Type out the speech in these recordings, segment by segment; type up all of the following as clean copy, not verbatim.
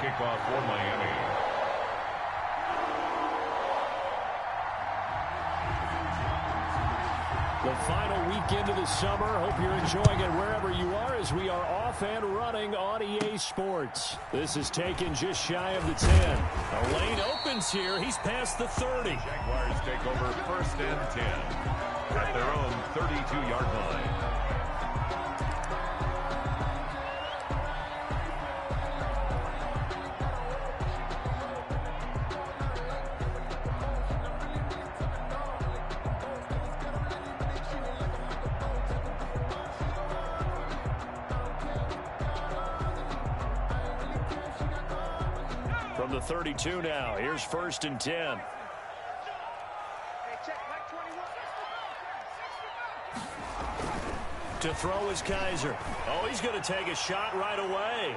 kickoff for Miami. The final weekend of the summer. Hope you're enjoying it wherever you are as we are off and running on EA Sports. This is taken just shy of the 10. A lane opens here. He's past the 30. Jaguars take over 1st and 10 at their own 32-yard line. From the 32 now, here's 1st and 10. To throw is Kaiser. Oh, he's going to take a shot right away.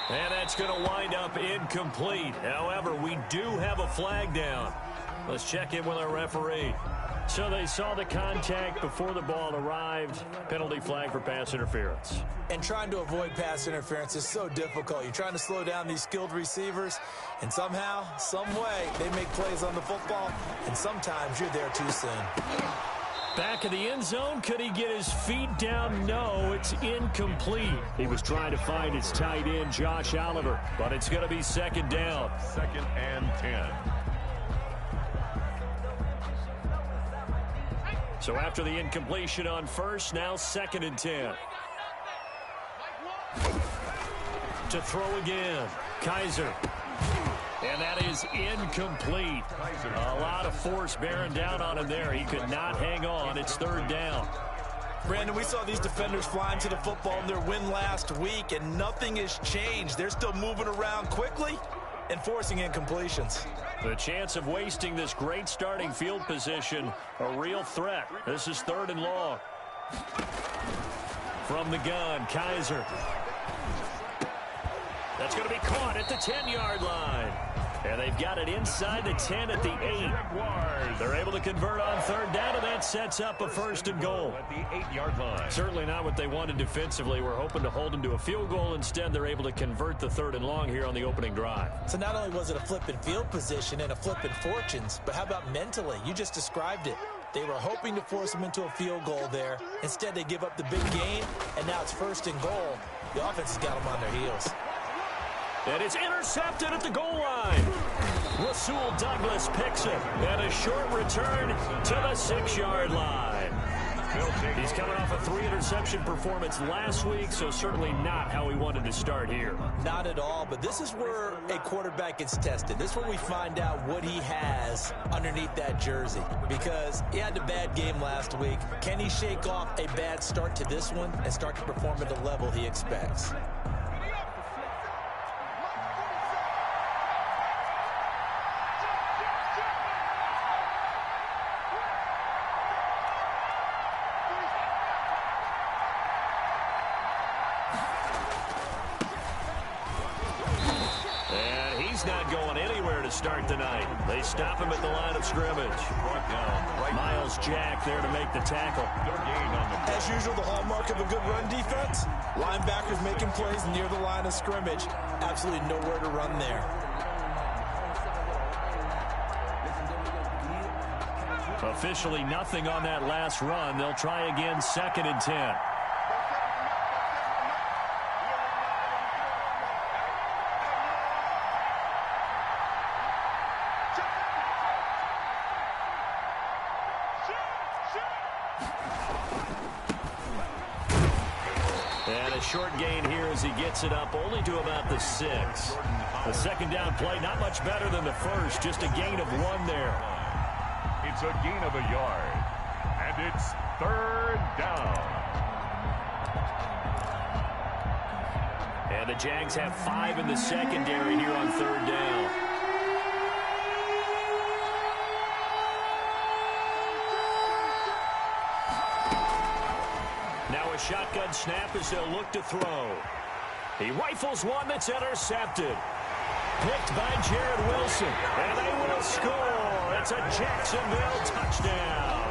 And that's going to wind up incomplete. However, we do have a flag down. Let's check in with our referee. So they saw the contact before the ball arrived. Penalty flag for pass interference. And trying to avoid pass interference is so difficult. You're trying to slow down these skilled receivers, and somehow, some way, they make plays on the football, and sometimes you're there too soon. Back in the end zone, could he get his feet down? No, it's incomplete. He was trying to find his tight end, Josh Oliver, but it's going to be 2nd down. 2nd and 10. So after the incompletion on 1st, now 2nd and 10. To throw again, Kaiser. And that is incomplete. A lot of force bearing down on him there. He could not hang on. It's 3rd down. Brandon, we saw these defenders flying to the football in their win last week, and nothing has changed. They're still moving around quickly and forcing incompletions. The chance of wasting this great starting field position, a real threat. This is 3rd and long. From the gun, Kaiser. That's going to be caught at the 10-yard line. And they've got it inside the 10 at the 8. They're able to convert on 3rd down, and that sets up a 1st and goal. At the 8-yard line. Certainly not what they wanted defensively. We're hoping to hold them to a field goal. Instead, they're able to convert the 3rd and long here on the opening drive. So not only was it a flipping field position and a flipping fortunes, but how about mentally? You just described it. They were hoping to force them into a field goal there. Instead, they give up the big gain, and now it's 1st and goal. The offense has got them on their heels. And it's intercepted at the goal line. Rasul Douglas picks it. And a short return to the 6-yard line. He's coming off a 3-interception performance last week, so certainly not how he wanted to start here. Not at all, but this is where a quarterback gets tested. This is where we find out what he has underneath that jersey, because he had a bad game last week. Can he shake off a bad start to this one and start to perform at the level he expects? Not going anywhere to start the night. They stop him at the line of scrimmage. Miles Jack there to make the tackle. As usual, the hallmark of a good run defense, linebackers making plays near the line of scrimmage. Absolutely nowhere to run there. Officially nothing on that last run. They'll try again, 2nd and 10. Short gain here as he gets it up only to about the 6. The 2nd down play not much better than the 1st, just a gain of 1 there. It's a gain of a yard, and it's 3rd down. And the Jags have 5 in the secondary here on 3rd down. Shotgun snap as they'll look to throw. He rifles one that's intercepted. Picked by Jared Wilson. And they will score. It's a Jacksonville touchdown.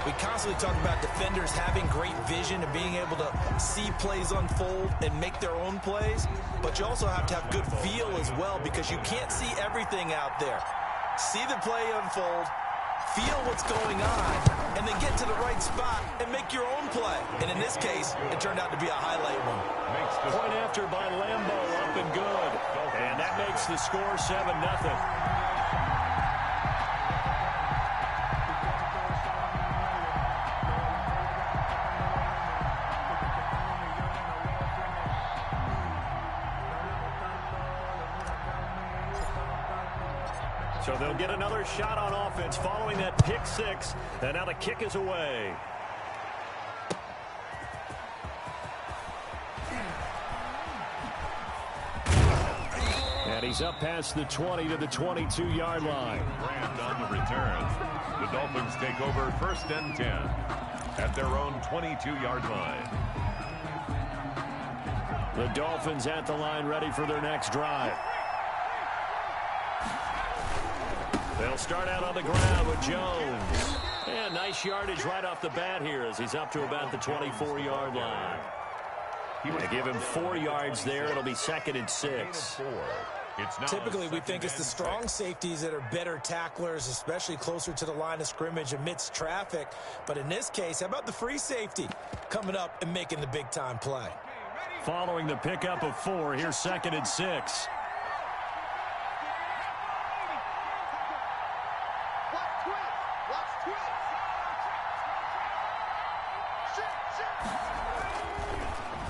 We constantly talk about defenders having great vision and being able to see plays unfold and make their own plays, but you also have to have good feel as well because you can't see everything out there. See the play unfold, feel what's going on, and then get to the right spot and make your own play. And in this case, it turned out to be a highlight one. Point after by Lambo, up and good. And that makes the score 7-0. So they'll get another shot on offense following that pick six. And now the kick is away. And he's up past the 20 to the 22-yard line. Rammed on the return. The Dolphins take over 1st and 10 at their own 22-yard line. The Dolphins at the line ready for their next drive. They'll start out on the ground with Jones. And nice yardage right off the bat here as he's up to about the 24-yard line. They give him 4 yards there. It'll be 2nd and 6. Typically, we think it's the strong safeties that are better tacklers, especially closer to the line of scrimmage amidst traffic. But in this case, how about the free safety coming up and making the big-time play? Following the pickup of 4, here's 2nd and 6.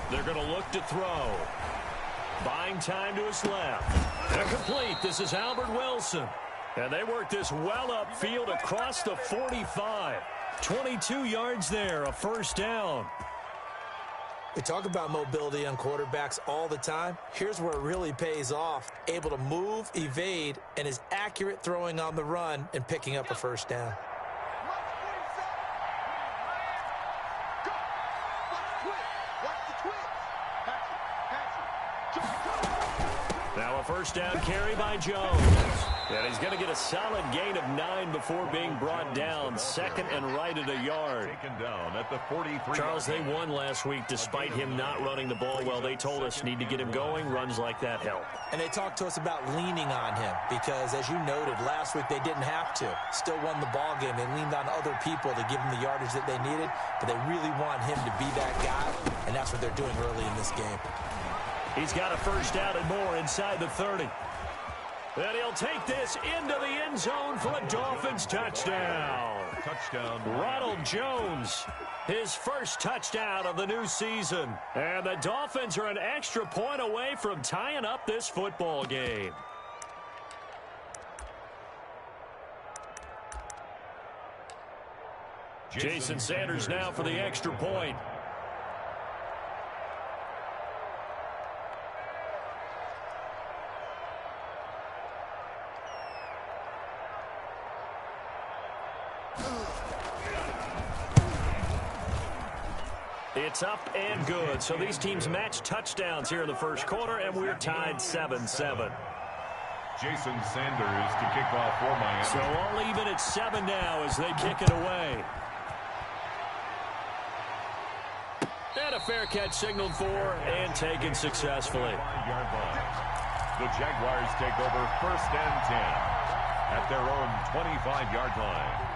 They're going to look to throw. Buying time to his left. They're complete. This is Albert Wilson. And they work this well upfield across the 45. 22 yards there, a 1st down. We talk about mobility on quarterbacks all the time. Here's where it really pays off. Able to move, evade, and is accurate throwing on the run and picking up a 1st down. Now a 1st down carry by Jones. And he's going to get a solid gain of 9 before being brought down. 2nd and right at a yard. Taken down at the 43. Charles, they won last week despite him not running the ball well. They told us need to get him going. Runs like that help. And they talked to us about leaning on him because, as you noted, last week they didn't have to. Still won the ball game. They leaned on other people to give them the yardage that they needed, but they really want him to be that guy, and that's what they're doing early in this game. He's got a 1st down and more inside the 30. And he'll take this into the end zone for a Dolphins touchdown. Touchdown. Ronald Jones, his 1st touchdown of the new season. And the Dolphins are an extra point away from tying up this football game. Jason Sanders now for the extra point. It's up and good. So these teams match touchdowns here in the 1st quarter, and we're tied 7-7. Jason Sanders to kick off for Miami. So all even at 7 now as they kick it away. And a fair catch signaled for and taken successfully. 5-yard line. The Jaguars take over 1st and 10 at their own 25-yard line.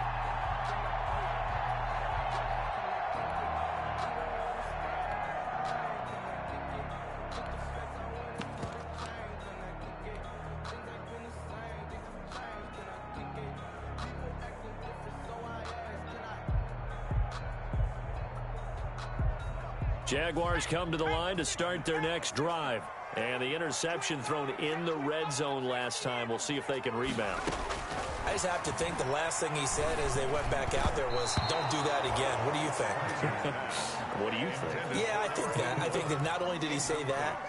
Jaguars come to the line to start their next drive. And the interception thrown in the red zone last time. We'll see if they can rebound. I just have to think the last thing he said as they went back out there was, don't do that again. What do you think? What do you think? Yeah, I think that. I think that not only did he say that,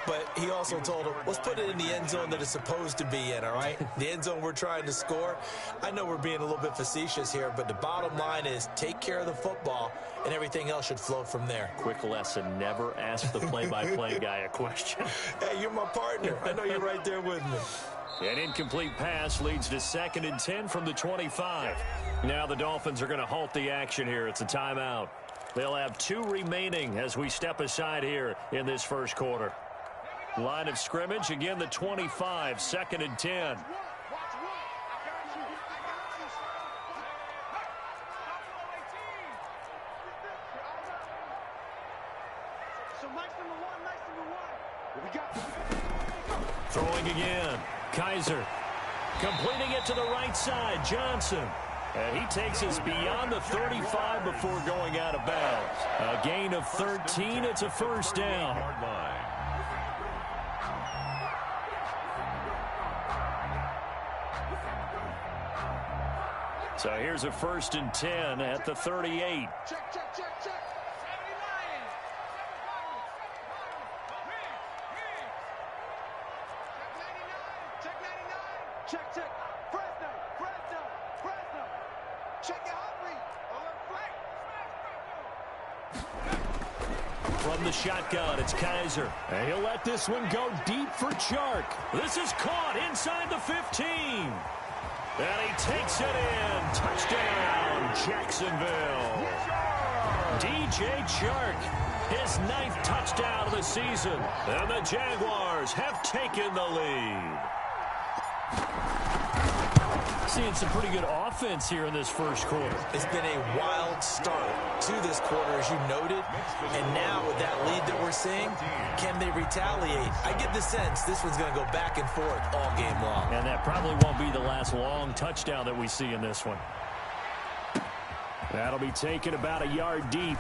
but he also told him, let's put it in the end zone that it's supposed to be in, all right? The end zone we're trying to score. I know we're being a little bit facetious here, but the bottom line is take care of the football, and everything else should flow from there. Quick lesson, never ask the play-by-play guy a question. Hey, you're my partner. I know you're right there with me. An incomplete pass leads to 2nd and 10 from the 25. Now the Dolphins are going to halt the action here. It's a timeout. They'll have 2 remaining as we step aside here in this first quarter. Line of scrimmage, again, the 25, 2nd and 10. Throwing again. Kaiser completing it to the right side. Johnson. And he takes us beyond the 35 before going out of bounds. A gain of 13. It's a first down. So here's a 1st and 10 at the 38. Check. Fresno. Check it, Humphrey. From the shotgun, it's Kaiser. And he'll let this one go deep for Chark. This is caught inside the 15. And he takes it in. Touchdown, Jacksonville. DJ Chark, his 9th touchdown of the season. And the Jaguars have taken the lead. Seeing some pretty good offense here in this first quarter. It's been a wild start to this quarter, as you noted. And now with that lead that we're seeing, can they retaliate? I get the sense this one's going to go back and forth all game long. And that probably won't be the last long touchdown that we see in this one. That'll be taken about a yard deep.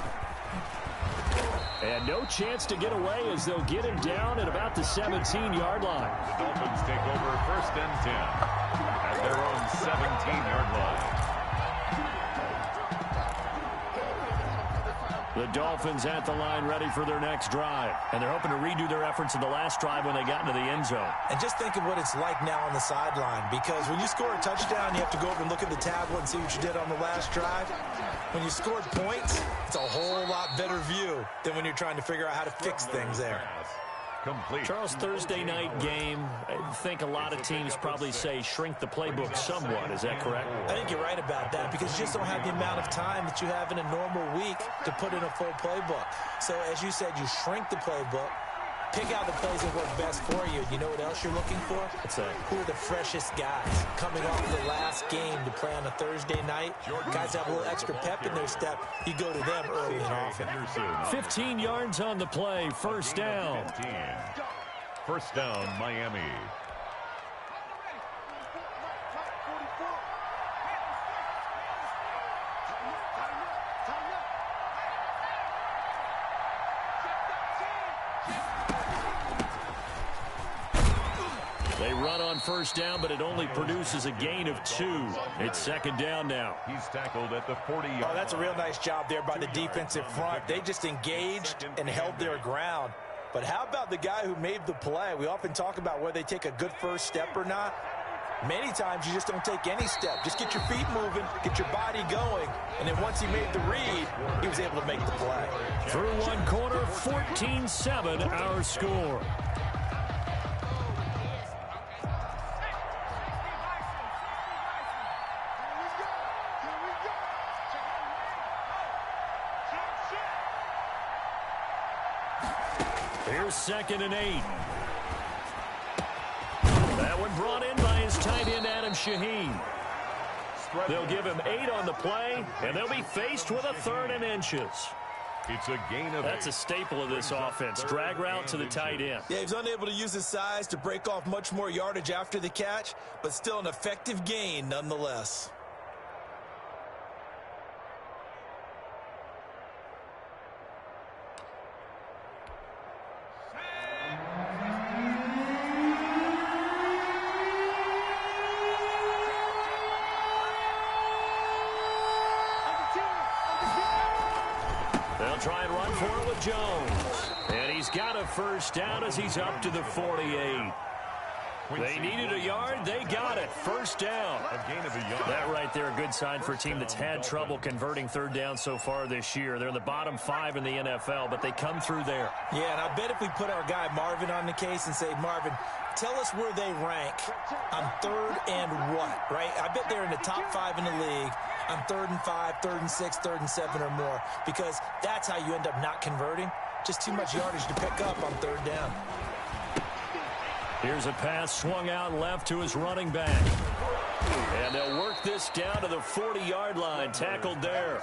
And no chance to get away as they'll get him down at about the 17-yard line. The Dolphins take over 1st and 10 at their own 17-yard line. The Dolphins at the line ready for their next drive. And they're hoping to redo their efforts in the last drive when they got into the end zone. And just think of what it's like now on the sideline, because when you score a touchdown, you have to go over and look at the tablet and see what you did on the last drive. When you scored points, it's a whole lot better view than when you're trying to figure out how to fix things there. Complete. Charles, Thursday night game, I think a lot of teams probably say shrink the playbook somewhat. Is that correct? I think you're right about that, because you just don't have the amount of time that you have in a normal week to put in a full playbook. So as you said, you shrink the playbook, pick out the plays that work best for you. You know what else you're looking for? What's that? Who are the freshest guys coming off the last game to play on a Thursday night? Guys have a little extra pep in their step. You go to them early and often. 15 yards on the play. First down. 15. First down, Miami. They run on first down, but it only produces a gain of 2. It's 2nd down now. He's tackled at the 40-yard. Oh, that's a real nice job there by the defensive front. They just engaged and held their ground. But how about the guy who made the play? We often talk about whether they take a good first step or not. Many times you just don't take any step. Just get your feet moving, get your body going, and then once he made the read, he was able to make the play. Through one quarter, 14-7 our score. Here's 2nd and 8. That one brought in by his tight end, Adam Shaheen. They'll give him 8 on the play, and they'll be faced with a 3rd and inches. It's a gain of That's 8. a staple of this offense. Drag route to the tight end. Yeah, he was unable to use his size to break off much more yardage after the catch, but still an effective gain nonetheless. They'll try and run for it with Jones. And he's got a first down as he's up to the 48. They needed a yard. They got it. First down. A gain of a yard. That right there, a good sign for a team that's had trouble converting third down so far this year. They're in the bottom 5 in the NFL, but they come through there. Yeah, and I bet if we put our guy Marvin on the case and say, Marvin, tell us where they rank on third and what, right? I bet they're in the top 5 in the league on 3rd and 5, 3rd and 6, 3rd and 7 or more, because that's how you end up not converting. Just too much yardage to pick up on third down. Here's a pass swung out left to his running back. And they'll work this down to the 40-yard line. Tackled there.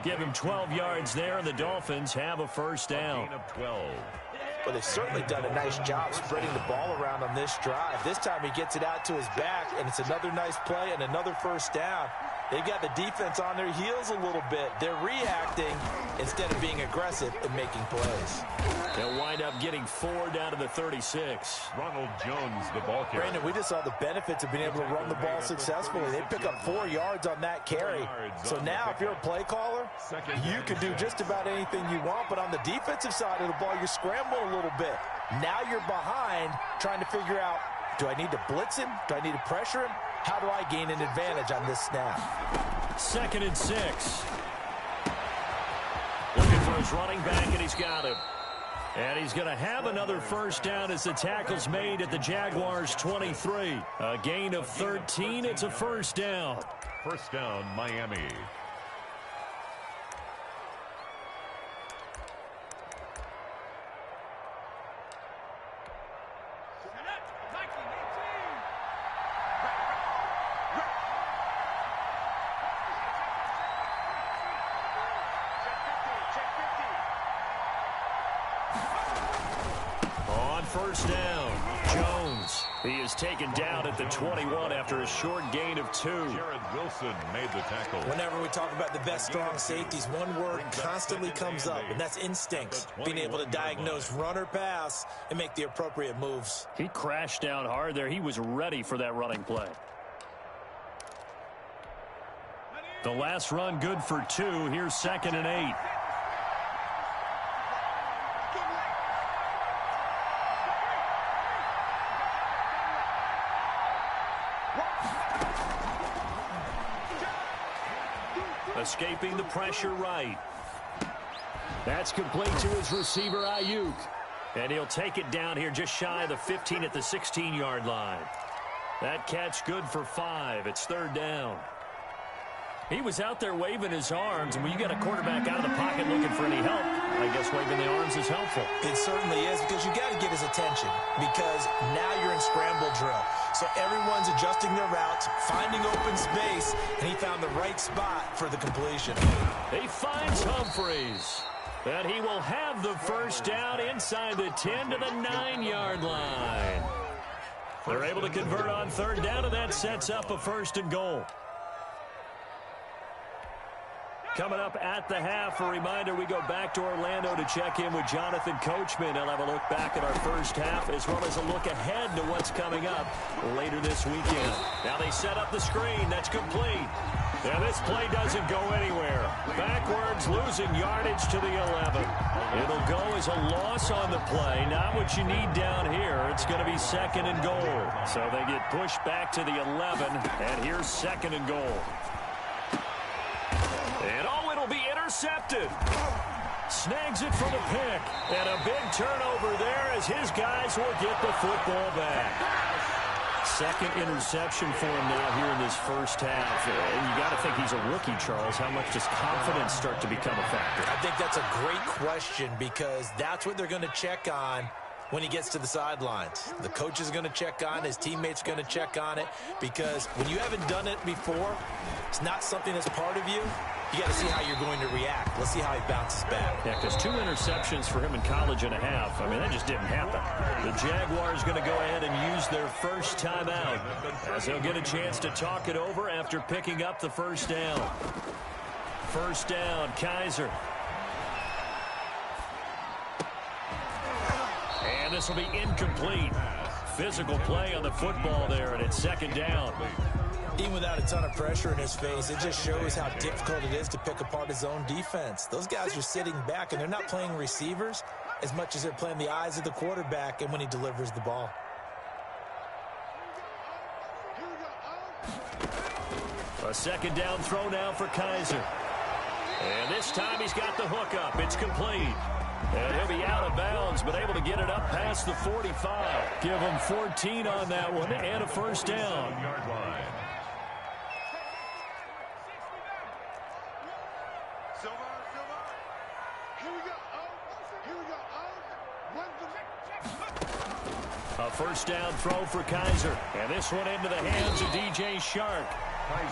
Give him 12 yards there, and the Dolphins have a first down. Gain of 12. But they've certainly done a nice job spreading the ball around on this drive. This time he gets it out to his back, and it's another nice play and another first down. They've got the defense on their heels a little bit. They're reacting instead of being aggressive and making plays. They'll wind up getting 4 down to the 36. Ronald Jones, the ball carrier. Brandon, we just saw the benefits of being able to run the ball successfully. They pick up 4 yards on that carry. So now if you're a play caller, you can do just about anything you want. But on the defensive side of the ball, you're scrambling a little bit. Now you're behind trying to figure out, do I need to blitz him? Do I need to pressure him? How do I gain an advantage on this snap? 2nd and 6. Looking for his running back, and he's got him. And he's going to have another first down as the tackle's made at the Jaguars' 23. A gain of 13. It's a first down. First down, Miami. First down, Jones. He is taken down at the 21 after a short gain of 2. Jared Wilson made the tackle. Whenever we talk about the best strong safeties, one word constantly comes up, and that's instincts. Being able to diagnose run or pass and make the appropriate moves. He crashed down hard there. He was ready for that running play. The last run good for 2. Here's 2nd and 8. Escaping the pressure right. That's complete to his receiver, Ayuk. And he'll take it down here just shy of the 15 at the 16-yard line. That catch good for 5. It's 3rd down. He was out there waving his arms, and when you got a quarterback out of the pocket looking for any help, I guess waving the arms is helpful. It certainly is, because you got to get his attention, because now you're in scramble drill. So everyone's adjusting their routes, finding open space, and he found the right spot for the completion. He finds Humphreys, and he will have the first down inside the 10 to the 9-yard line. They're able to convert on 3rd down, and that sets up a 1st and goal. Coming up at the half, a reminder, we go back to Orlando to check in with Jonathan Coachman. He'll have a look back at our first half as well as a look ahead to what's coming up later this weekend. Now they set up the screen. That's complete. Now this play doesn't go anywhere. Backwards, losing yardage to the 11. It'll go as a loss on the play. Not what you need down here. It's going to be 2nd and goal. So they get pushed back to the 11, and here's 2nd and goal. And oh, it'll be intercepted. Snags it for the pick. And a big turnover there as his guys will get the football back. 2nd interception for him now here in this first half. And you got to think he's a rookie, Charles. How much does confidence start to become a factor? I think that's a great question, because that's what they're going to check on when he gets to the sidelines. The coach is going to check on it. His teammates are going to check on it, because when you haven't done it before, it's not something that's part of you. You got to see how you're going to react. Let's see how he bounces back. Yeah, because 2 interceptions for him in college and a half. I mean, that just didn't happen. The Jaguars going to go ahead and use their first timeout as they'll get a chance to talk it over after picking up the first down. First down, Kaiser. And this will be incomplete. Physical play on the football there, and it's 2nd down. Even without a ton of pressure in his face, it just shows how difficult it is to pick apart his own defense. Those guys are sitting back, and they're not playing receivers. as much as they're playing the eyes of the quarterback and when he delivers the ball. A second down throw now for Kaiser. And this time he's got the hook up. It's complete. And he'll be out of bounds, but able to get it up past the 45. Give him 14 on that one and a first down. Yard line. A first down throw for Kaiser. And this one into the hands of DJ Shark.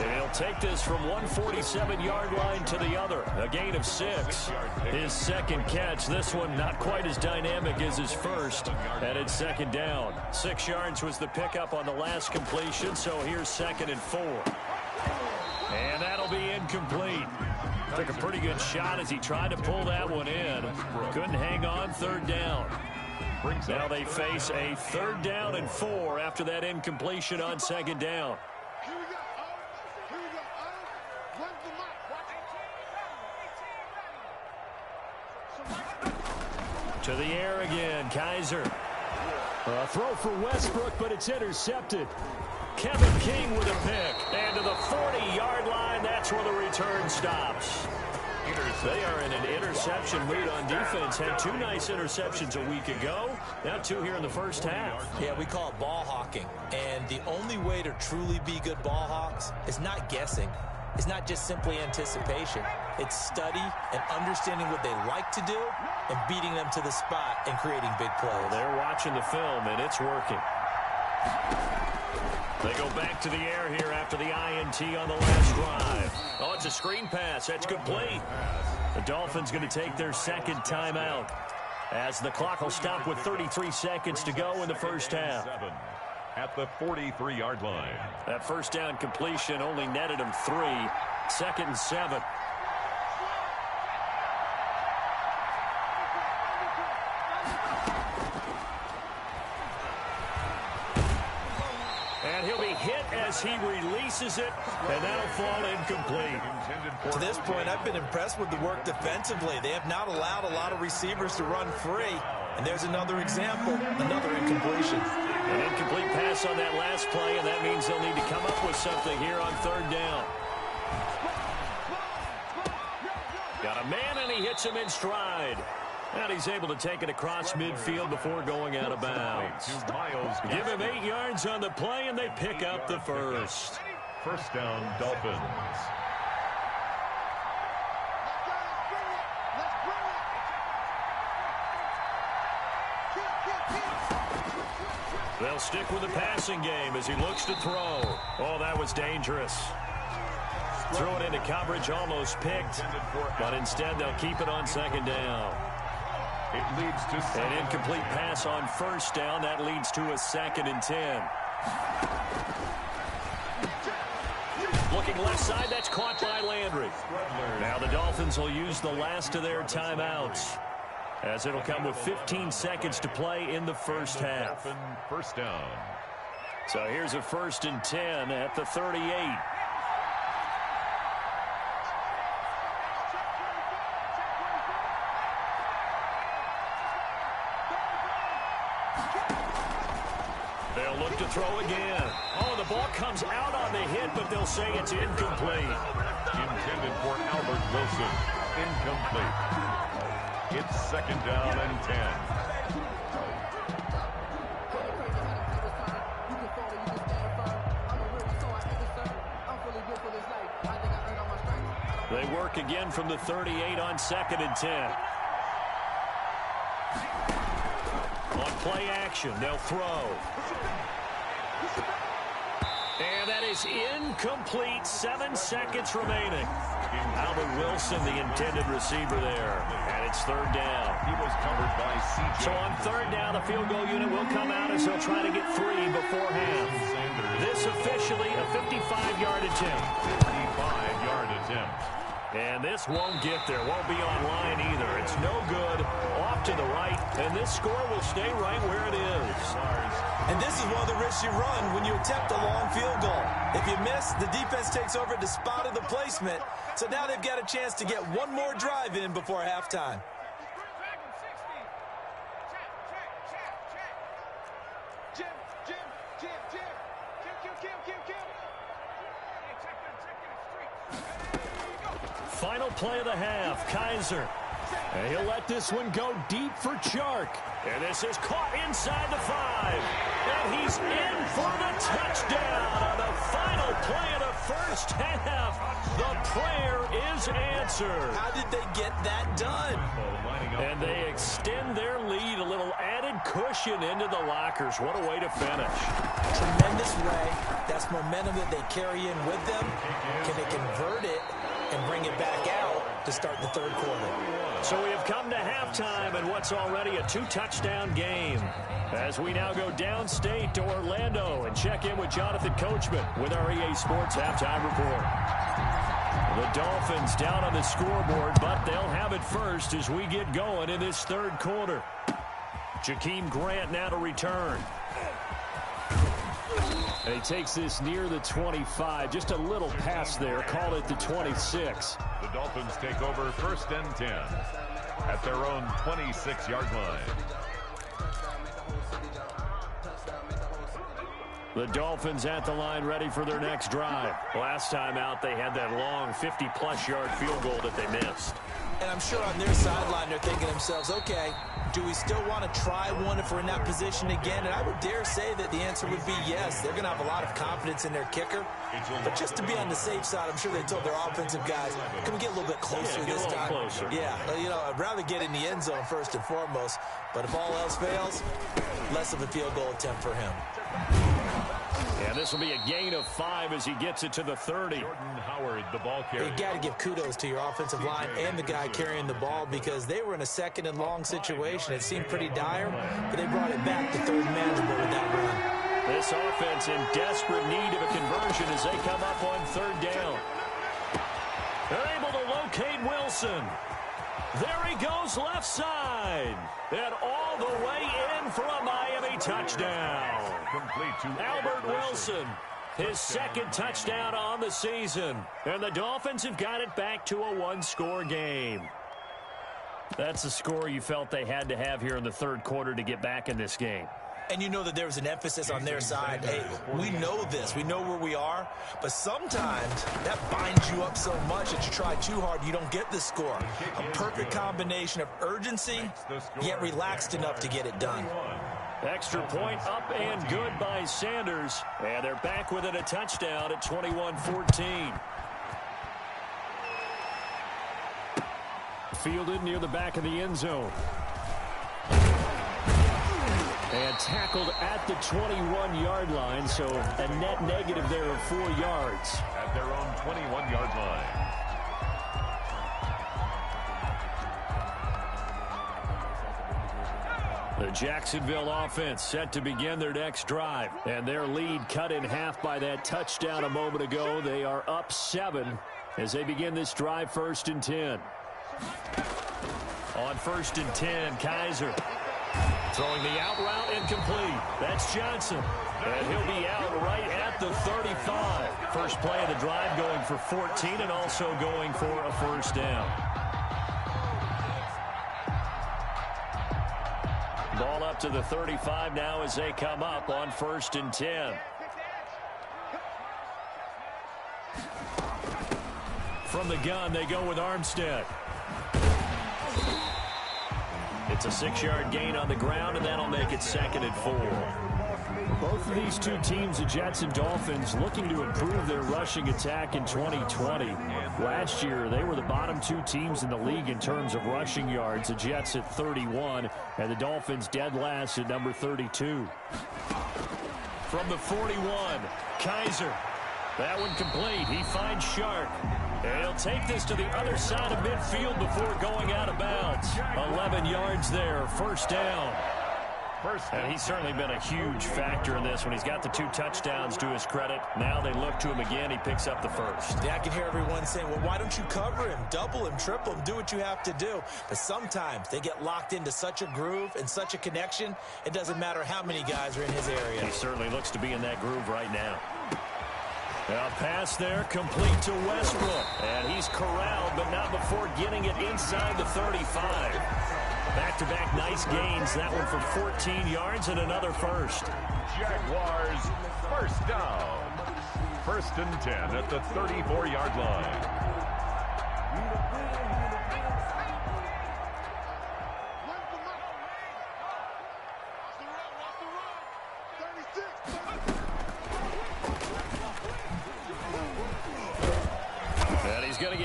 And he'll take this from 147-yard line to the other. A gain of 6. His second catch. This one not quite as dynamic as his first. And it's second down. 6 yards was the pickup on the last completion. So here's 2nd and 4. And that'll be incomplete. Took a pretty good shot as he tried to pull that one in. Couldn't hang on. 3rd down. Now they face a 3rd down and 4 after that incompletion on 2nd down. To the air again, Kaiser. A throw for Westbrook, but it's intercepted. Kevin King with a pick. And to the 40-yard line, that's where the return stops. They are in an interception mood on defense. Had 2 nice interceptions a week ago. Now 2 here in the first half. Yeah, we call it ball hawking. And the only way to truly be good ball hawks is not guessing. It's not just simply anticipation. It's study and understanding what they like to do and beating them to the spot and creating big plays. They're watching the film, and it's working. They go back to the air here after the INT on the last drive. Oh, it's a screen pass. That's complete. The Dolphins going to take their 2nd timeout as the clock will stop with 33 seconds to go in the first half. At the 43-yard line. That first down completion only netted him 3. 2nd and 7. And he'll be hit as he releases it, and that'll fall incomplete. To this point, I've been impressed with the work defensively. They have not allowed a lot of receivers to run free. And there's another example, another incompletion. An incomplete pass on that last play, and that means they'll need to come up with something here on 3rd down. Got a man, and he hits him in stride. And he's able to take it across midfield before going out of bounds. Give him 8 yards on the play, and they pick up the first. First down, Dolphins. They'll stick with the passing game as he looks to throw. Oh, that was dangerous. Threw it into coverage, almost picked, but instead they'll keep it on 2nd down. It leads to an incomplete pass on 1st down. That leads to a 2nd and 10. Looking left side, that's caught by Landry. Now the Dolphins will use the last of their timeouts, as it'll come with 15 seconds to play in the first half. First down. So here's a 1st and 10 at the 38. They'll look to throw again. Oh, the ball comes out on the hit, but they'll say it's incomplete. Intended for Albert Wilson. Incomplete. It's 2nd down and 10. They work again from the 38 on 2nd and 10. On play action, they'll throw. And that is incomplete. 7 seconds remaining. Albert Wilson, the intended receiver there. And it's 3rd down. He was covered by C.J. So on 3rd down, the field goal unit will come out as they'll try to get 3 before half. This officially a 55-yard attempt. 55-yard attempt. And this won't get there. Won't be online either. It's no good. Off to the right. And this score will stay right where it is. And this is one of the risks you run when you attempt a long field goal. If you miss, the defense takes over at the spot of the placement. So now they've got a chance to get one more drive in before halftime. final play of the half. Kaiser. And he'll let this one go deep for Chark. And this is caught inside the 5. And he's in for the touchdown on the final play of the first half. The prayer is answered. How did they get that done? And they extend their lead, a little added cushion into the lockers. What a way to finish. Tremendous way. That's momentum that they carry in with them. Can they convert it and bring it back out to start the third quarter? So we have come to halftime in what's already a 2-touchdown game. As we now go downstate to Orlando and check in with Jonathan Coachman with our EA Sports Halftime Report. The Dolphins down on the scoreboard, but they'll have it first as we get going in this third quarter. Jakeem Grant now to return. And he takes this near the 25. Just a little pass there. Call it the 26. The Dolphins take over first and 10 at their own 26-yard line. The Dolphins at the line ready for their next drive. Last time out, they had that long 50-plus yard field goal that they missed. And I'm sure on their sideline they're thinking to themselves, okay, do we still want to try one if we're in that position again? And I would dare say that the answer would be yes. They're going to have a lot of confidence in their kicker. But just to be on the safe side, I'm sure they told their offensive guys, can we get a little bit closer this time? Closer. Yeah, you know, I'd rather get in the end zone first and foremost. But if all else fails, less of a field goal attempt for him. Yeah, this will be a gain of 5 as he gets it to the 30. Jordan Howard, the ball carrier. You got to give kudos to your offensive line and the guy carrying the ball because they were in a second and long situation. It seemed pretty dire, but they brought it back to third manageable with that run. This offense in desperate need of a conversion as they come up on third down. They're able to locate Wilson. There he goes left side. And all the way in for a Miami touchdown. Complete to Albert Wilson, his second touchdown on the season. And the Dolphins have got it back to a one-score game. That's the score you felt they had to have here in the third quarter to get back in this game. And you know that there was an emphasis on their side. Hey, we know this. We know where we are. But sometimes that binds you up so much that you try too hard, you don't get the score. A perfect combination of urgency, yet relaxed enough to get it done. Extra point up and good by Sanders. And they're back within a touchdown at 21-14. Fielded near the back of the end zone. And tackled at the 21-yard line, so a net negative there of 4 yards. At their own 21-yard line. The Jacksonville offense set to begin their next drive. And their lead cut in half by that touchdown a moment ago. They are up 7 as they begin this drive first and 10. On first and 10, Kaiser. Throwing the out route incomplete. That's Johnson. And he'll be out right at the 35. First play of the drive going for 14 and also going for a first down. Ball up to the 35 now as they come up on first and 10. From the gun, they go with Armstead. It's a 6-yard gain on the ground, and that'll make it second and 4. Both of these two teams, the Jets and Dolphins, looking to improve their rushing attack in 2020. Last year, they were the bottom 2 teams in the league in terms of rushing yards. The Jets at 31, and the Dolphins dead last at number 32. From the 41, Kaiser. That one complete. He finds Sharp. And he'll take this to the other side of midfield before going out of bounds. 11 yards there, first down. And he's certainly been a huge factor in this when he's got the 2 touchdowns to his credit. Now they look to him again. He picks up the first. Yeah, I can hear everyone saying, well, why don't you cover him, double him, triple him, do what you have to do. But sometimes they get locked into such a groove and such a connection, it doesn't matter how many guys are in his area. He certainly looks to be in that groove right now. A pass there, complete to Westbrook. And he's corralled, but not before getting it inside the 35. Back-to-back nice gains. That one for 14 yards and another first. Jaguars first down. First and 10 at the 34-yard line.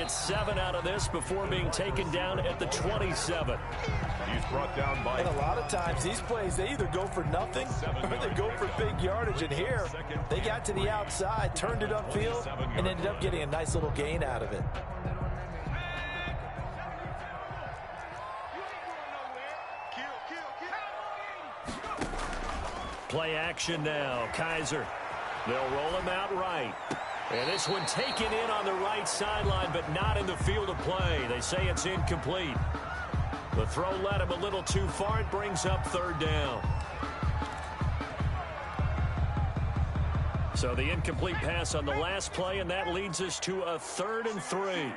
get 7 out of this before being taken down at the 27. He's brought down by... And a lot of times these plays, they either go for nothing or they go for big yardage. And here, they got to the outside, turned it upfield, and ended up getting a nice little gain out of it. Play action now. Kaiser. They'll roll him out right. And this one taken in on the right sideline, but not in the field of play. They say it's incomplete. The throw led him a little too far. It brings up 3rd down. So the incomplete pass on the last play, and that leads us to a 3rd and 3.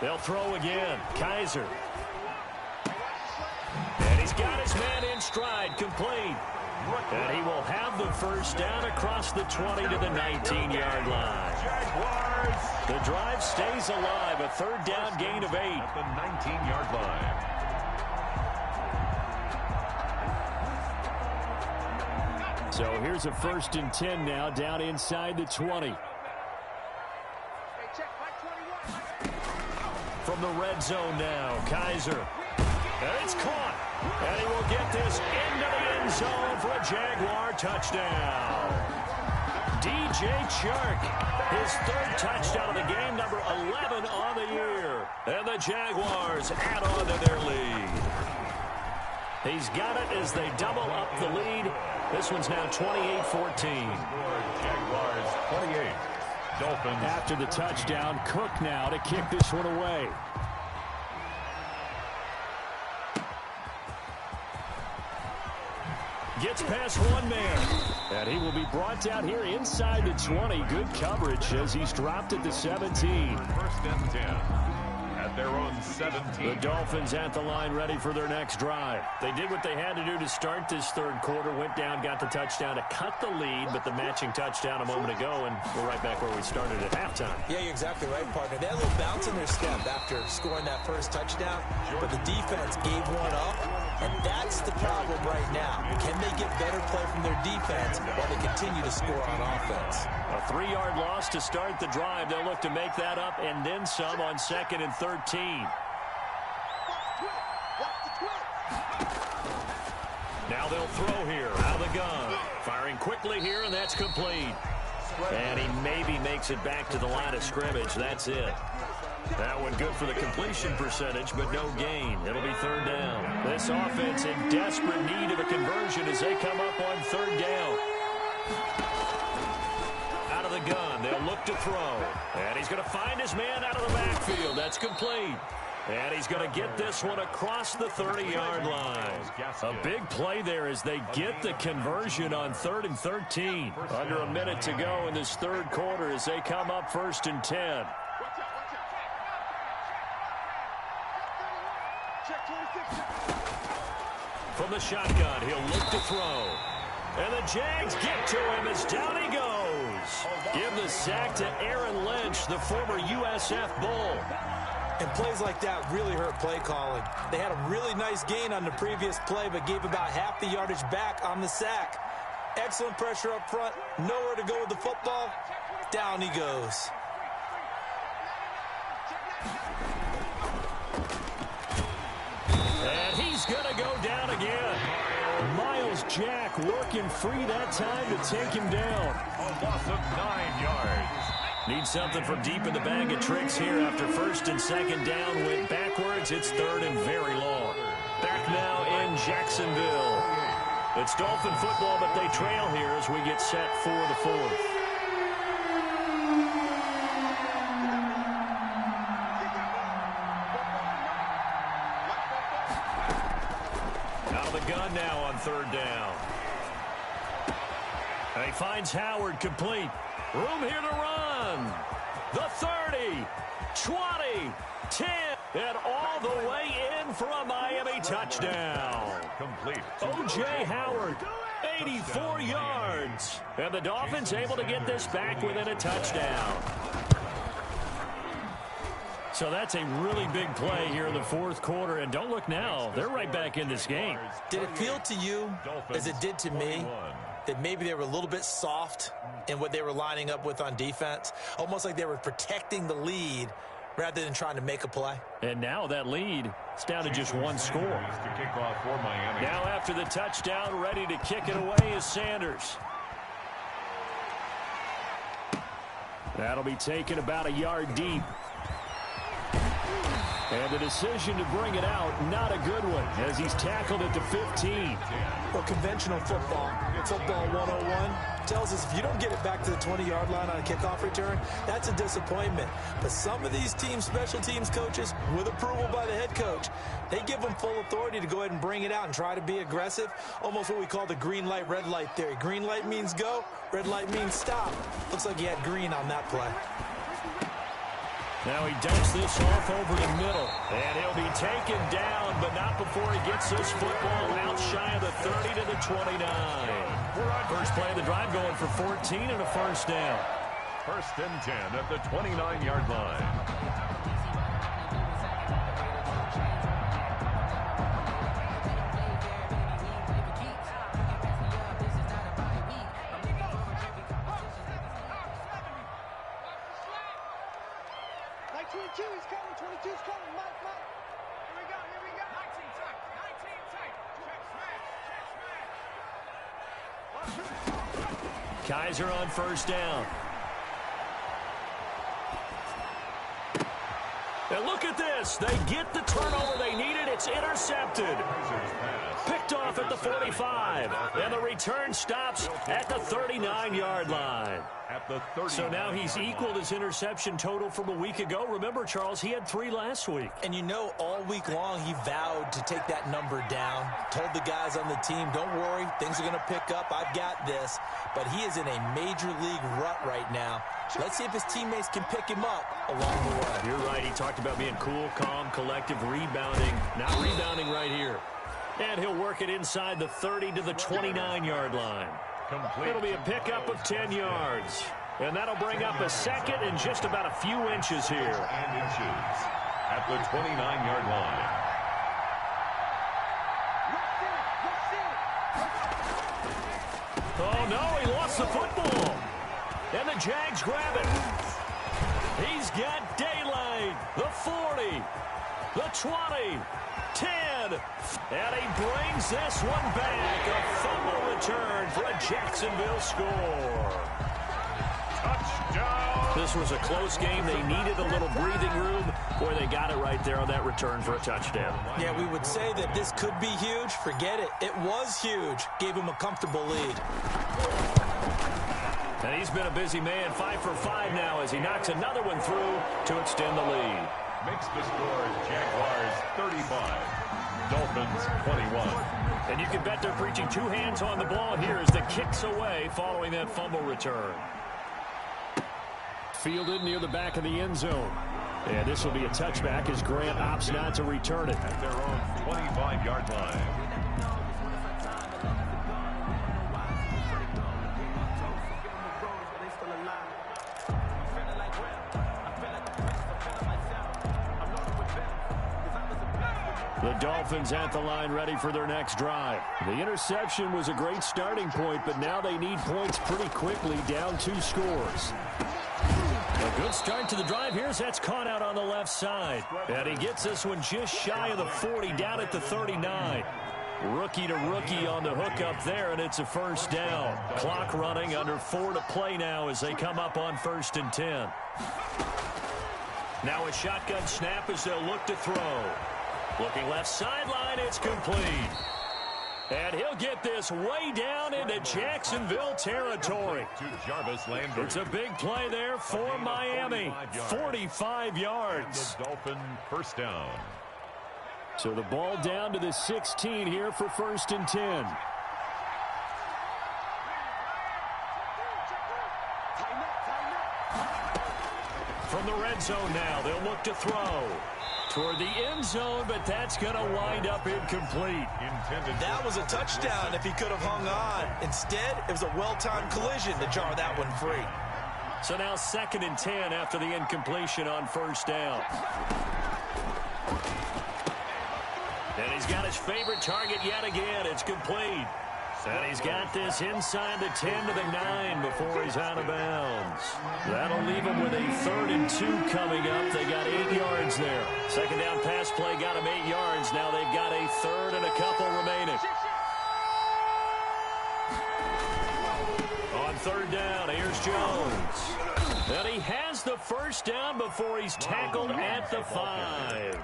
They'll throw again. Kaiser. And he's got his man in stride, complete. And he will have the first down across the 20 to the 19-yard line. Jaguars. The drive stays alive, a 3rd down gain of 8. At the 19-yard line. So here's a 1st and 10 now, down inside the 20. From the red zone now, Kaiser. And it's caught. And he will get this into the end zone for a Jaguar touchdown. DJ Chark, his 3rd touchdown of the game, number 11 on the year. And the Jaguars add on to their lead. He's got it as they double up the lead. This one's now 28-14. Jaguars 28. Dolphins. After the touchdown, Cook now to kick this one away. Gets past one man. And he will be brought down here inside the 20. Good coverage as he's dropped at the 17. 1st and 10. At their own 17. The Dolphins at the line ready for their next drive. They did what they had to do to start this 3rd quarter. Went down, got the touchdown to cut the lead, but the matching touchdown a moment ago, and we're right back where we started at halftime. Yeah, you're exactly right, partner. They had a little bounce in their step after scoring that first touchdown, but the defense gave one up, and that's the problem right now. Can they get better play from their defense while they continue to score on offense? A 3-yard loss to start the drive. They'll look to make that up and then some on 2nd and 13. Now they'll throw here out of the gun. Firing quickly here, and that's complete. And he maybe makes it back to the line of scrimmage. That's it. That one good for the completion percentage, but no gain. It'll be 3rd down. This offense in desperate need of a conversion as they come up on 3rd down. Out of the gun, they'll look to throw. And he's going to find his man out of the backfield. That's complete. And he's going to get this one across the 30-yard line. A big play there as they get the conversion on 3rd and 13. Under a minute to go in this 3rd quarter as they come up 1st and 10. From the shotgun, he'll look to throw. And the Jags get to him as down he goes. Give the sack to Aaron Lynch, the former USF Bull. And plays like that really hurt play calling. They had a really nice gain on the previous play, but gave about half the yardage back on the sack. Excellent pressure up front. Nowhere to go with the football. Down he goes. And he's going to go down again. Miles Jack working free that time to take him down. A loss of 9 yards. Need something from deep in the bag of tricks here after 1st and 2nd down. Went backwards. It's 3rd and very long. Back now in Jacksonville. It's Dolphin football, but they trail here as we get set for the 4th. Out of the gun now on 3rd down. And he finds Howard complete. Room here to run. The 30, 20, 10, and all the way in for a Miami touchdown. Complete. O.J. Howard, 84 yards. And the Dolphins able to get this back within a touchdown. So that's a really big play here in the 4th quarter. And don't look now. They're right back in this game. Did it feel to you, as it did to me, that maybe they were a little bit soft in what they were lining up with on defense, almost like they were protecting the lead rather than trying to make a play. And now that lead is down to just one score. To kick off for Miami. Now after the touchdown, ready to kick it away is Sanders. That'll be taken about a yard deep. And the decision to bring it out, not a good one, as he's tackled at the 15. Well, conventional football 101, tells us if you don't get it back to the 20-yard line on a kickoff return, that's a disappointment. But some of these teams, special teams coaches, with approval by the head coach, they give them full authority to go ahead and bring it out and try to be aggressive, almost what we call the green light, red light theory. Green light means go, red light means stop. Looks like he had green on that play. Now he dumps this off over the middle. And he'll be taken down, but not before he gets this football out shy of the 30 to the 29. First play of the drive going for 14 and a first down. First and 10 at the 29-yard line. Kaiser on first down. And look at this. They get the turnover they needed. It's intercepted. Picked off at the 45. And the return stops at the 39-yard line. So now he's equaled his interception total from a week ago. Remember, Charles, he had 3 last week. And you know, all week long he vowed to take that number down. Told the guys on the team, don't worry, things are going to pick up. I've got this. But he is in a major league rut right now. Let's see if his teammates can pick him up along the way. You're right. He talked about being cool, calm, collective, rebounding. Not rebounding right here. And he'll work it inside the 30 to the 29-yard line. It'll be a pickup of 10 yards. And that'll bring up a second and just about a few inches here. And inches at the 29-yard line. Oh, no, he lost the football. And the Jags grab it. He's got daylight. The 40, the 20, 10. And he brings this one back. A fumble return for a Jacksonville score. Touchdown. This was a close game. They needed a little breathing room. Boy, they got it right there on that return for a touchdown. Yeah, we would say that this could be huge. Forget it. It was huge. Gave him a comfortable lead. And he's been a busy man. 5 for 5 now as he knocks another one through to extend the lead. Makes the score Jaguars 35, Dolphins 21. And you can bet they're preaching 2 hands on the ball here as the kick's away following that fumble return. Fielded near the back of the end zone. And this will be a touchback as Grant opts not to return it. At their own 25-yard line. The Dolphins at the line ready for their next drive. The interception was a great starting point, but now they need points pretty quickly, down 2 scores. A good start to the drive here as that's caught out on the left side. And he gets this one just shy of the 40, down at the 39. Rookie to rookie on the hook up there, and it's a first down. Clock running, under 4 to play now as they come up on 1st and 10. Now a shotgun snap as they'll look to throw. Looking left sideline, it's complete. And he'll get this way down into Jacksonville territory. To Jarvis Landry. It's a big play there for Miami. 45 yards. And the Dolphin first down. So the ball down to the 16 here for 1st and 10. From the red zone now, they'll look to throw. Toward the end zone, but that's going to wind up incomplete. That was a touchdown if he could have hung on. Instead, it was a well-timed collision to jar that one free. So now 2nd and 10 after the incompletion on 1st down. And he's got his favorite target yet again. It's complete. And he's got this inside the 10 to the 9 before he's out of bounds. That'll leave him with a 3rd and 2 coming up. They got 8 yards there. Second down pass play got him 8 yards. Now they've got a 3rd and a couple remaining. On 3rd down, here's Jones. And he has the first down before he's tackled at the 5.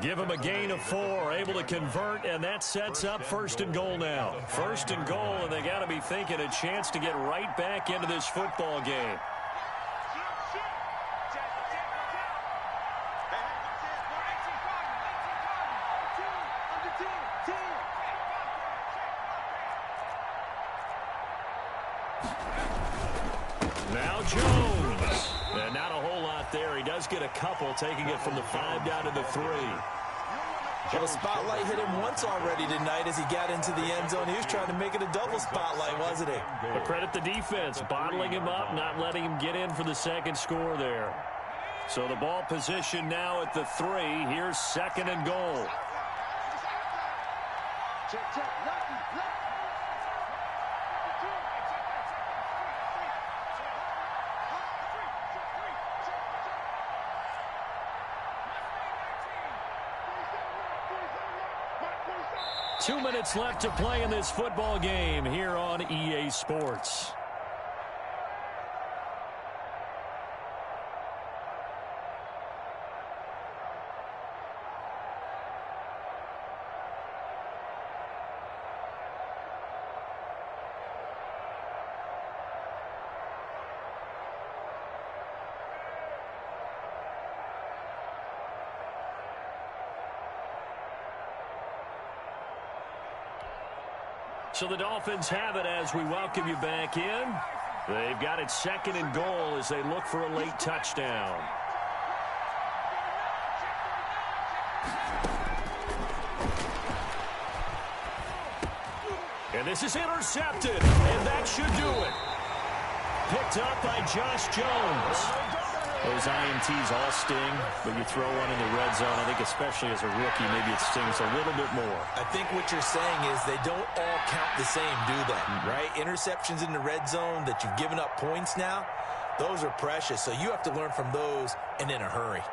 Give him a gain of 4, able to convert, and that sets up 1st and goal now. 1st and goal, and they got to be thinking a chance to get right back into this football game. Now Jones. And not a whole lot there. He does get a couple, taking it from the 5 down to the 3. Well, the spotlight hit him once already tonight as he got into the end zone. He was trying to make it a double spotlight, wasn't he? But credit the defense, bottling him up, not letting him get in for the second score there. So the ball position now at the 3. Here's 2nd and goal. Check, check, lefty, left. 2 minutes left to play in this football game here on EA Sports. So the Dolphins have it as we welcome you back in. They've got it 2nd and goal as they look for a late touchdown. And this is intercepted, and that should do it. Picked up by Josh Jones. Those INTs all sting, but you throw one in the red zone. I think especially as a rookie, maybe it stings a little bit more. I think what you're saying is they don't all count the same, do they? Right? Interceptions in the red zone that you've given up points now, those are precious. So you have to learn from those and in a hurry.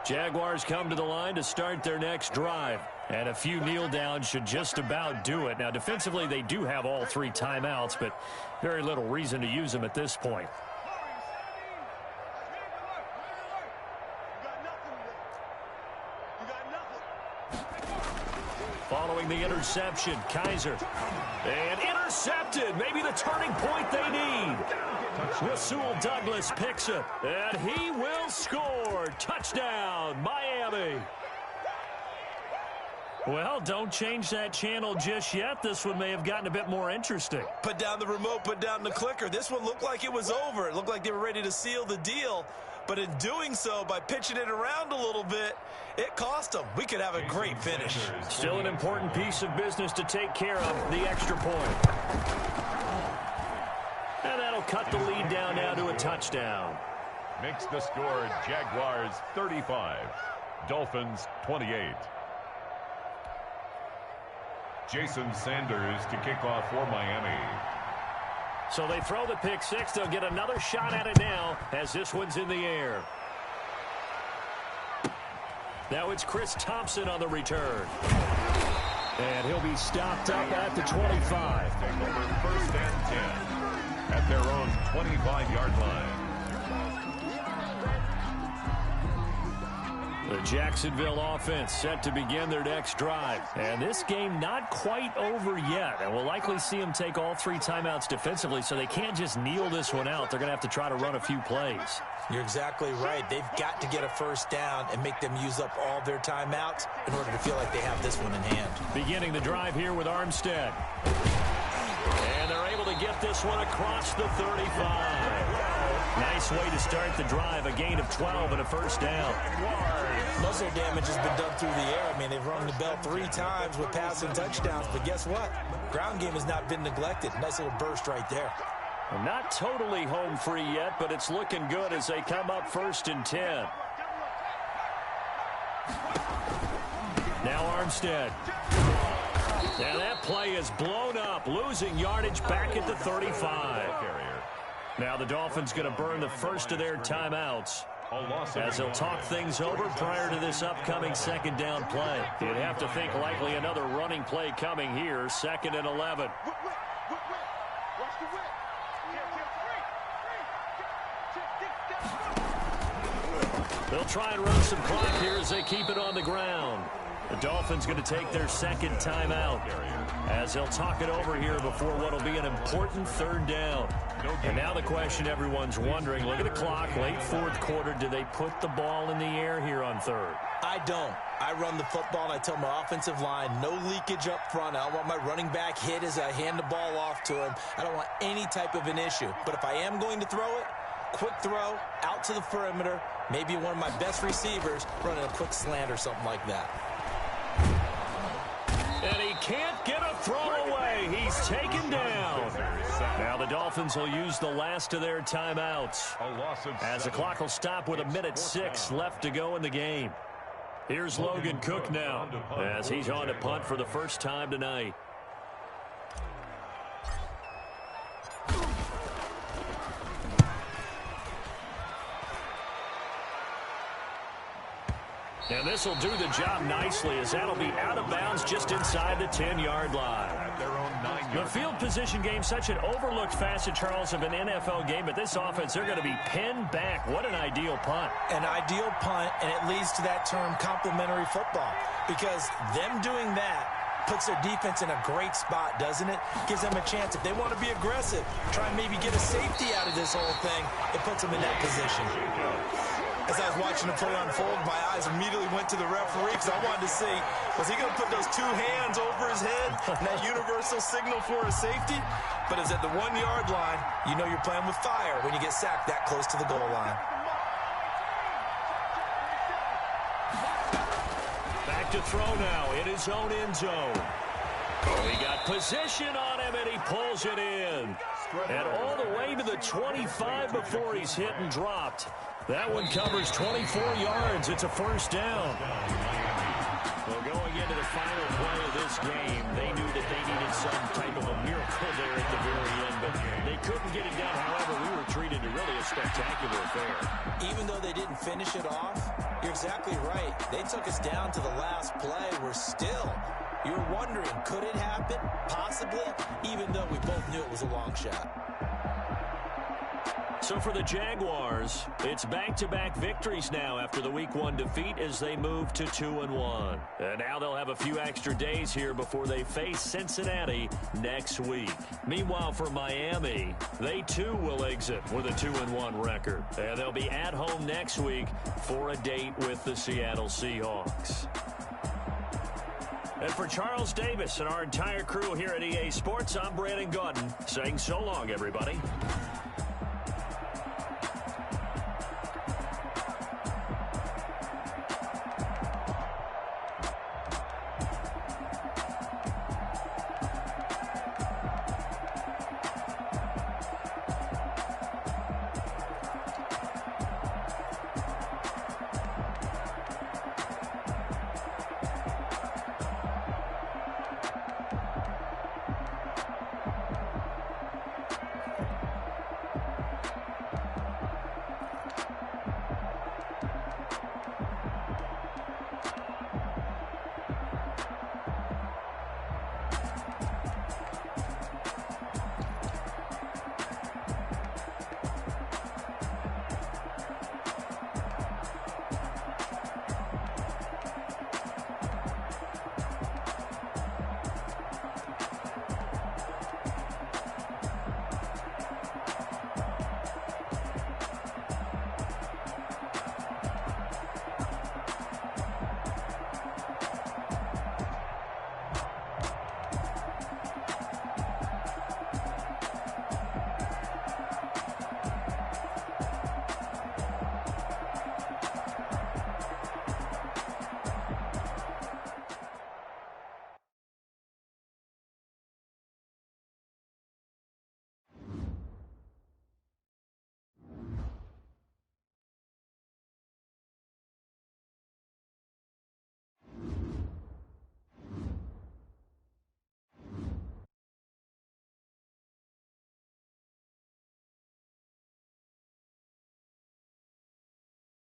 Jaguars come to the line to start their next drive. And a few kneel downs should just about do it. Now, defensively, they do have all 3 timeouts, but very little reason to use them at this point. Following the interception, Kaiser. And intercepted. Maybe the turning point they need. Rasul Douglas picks it. And he will score. Touchdown, Miami. Well, don't change that channel just yet. This one may have gotten a bit more interesting. Put down the remote, put down the clicker. This one looked like it was over. It looked like they were ready to seal the deal. But in doing so, by pitching it around a little bit, it cost them. We could have a great finish. Still an important piece of business to take care of, the extra point. And that'll cut the lead down now to a touchdown. Makes the score Jaguars 35, Dolphins 28. Jason Sanders to kick off for Miami. So they throw the pick 6. They'll get another shot at it now as this one's in the air. Now it's Chris Thompson on the return. And he'll be stopped up at the 25. Take over 1st and 10 at their own 25-yard line. The Jacksonville offense set to begin their next drive. And this game not quite over yet. And we'll likely see them take all 3 timeouts defensively, so they can't just kneel this one out. They're going to have to try to run a few plays. You're exactly right. They've got to get a first down and make them use up all their timeouts in order to feel like they have this one in hand. Beginning the drive here with Armstead. And they're able to get this one across the 35. Nice way to start the drive. A gain of 12 and a first down. Muscle damage has been done through the air. I mean, they've rung the bell 3 times with passing touchdowns, but guess what? Ground game has not been neglected. Nice little burst right there. Well, not totally home free yet, but it's looking good as they come up 1st and 10. Now Armstead. And that play is blown up, losing yardage back at the 35. Now the Dolphins going to burn the first of their timeouts as they'll talk things over prior to this upcoming second down play. You'd have to think likely another running play coming here, 2nd and 11. They'll try and run some clock here as they keep it on the ground. The Dolphins going to take their second timeout as they'll talk it over here before what will be an important 3rd down. And now the question everyone's wondering, look at the clock, late 4th quarter, do they put the ball in the air here on 3rd? I don't. I run the football, and I tell my offensive line, no leakage up front. I don't want my running back hit as I hand the ball off to him. I don't want any type of an issue. But if I am going to throw it, quick throw, out to the perimeter, maybe one of my best receivers running a quick slant or something like that. And he can't get a throw away. He's taken down. Now the Dolphins will use the last of their timeouts as the clock will stop with 1:06 left to go in the game. Here's Logan Cook now as he's on to punt for the first time tonight. And this will do the job nicely as that'll be out of bounds just inside the 10-yard line. The field position game, such an overlooked facet, Charles, of an NFL game, but this offense, they're going to be pinned back. What an ideal punt. An ideal punt, and it leads to that term complementary football, because them doing that puts their defense in a great spot, doesn't it? Gives them a chance. If they want to be aggressive, try and maybe get a safety out of this whole thing, it puts them in that position. As I was watching the play unfold, my eyes immediately went to the referee because I wanted to see, was he going to put those 2 hands over his head and that universal signal for a safety? But it's at the 1-yard line. You know you're playing with fire when you get sacked that close to the goal line. Back to throw now in his own end zone. Oh, he got position on him, and he pulls it in. And all the way to the 25 before he's hit and dropped. That one covers 24 yards. It's a first down. Well, going into the final play of this game, they knew that they needed some type of a miracle there at the very end, but they couldn't get it done. However, we were treated to really a spectacular affair. Even though they didn't finish it off, you're exactly right. They took us down to the last play. We're still, you were wondering, could it happen? Possibly, even though we both knew it was a long shot. So for the Jaguars, it's back-to-back victories now after the Week 1 defeat as they move to 2-1. And now they'll have a few extra days here before they face Cincinnati next week. Meanwhile, for Miami, they too will exit with a 2-1 record. And they'll be at home next week for a date with the Seattle Seahawks. And for Charles Davis and our entire crew here at EA Sports, I'm Brandon Gaudin saying so long, everybody.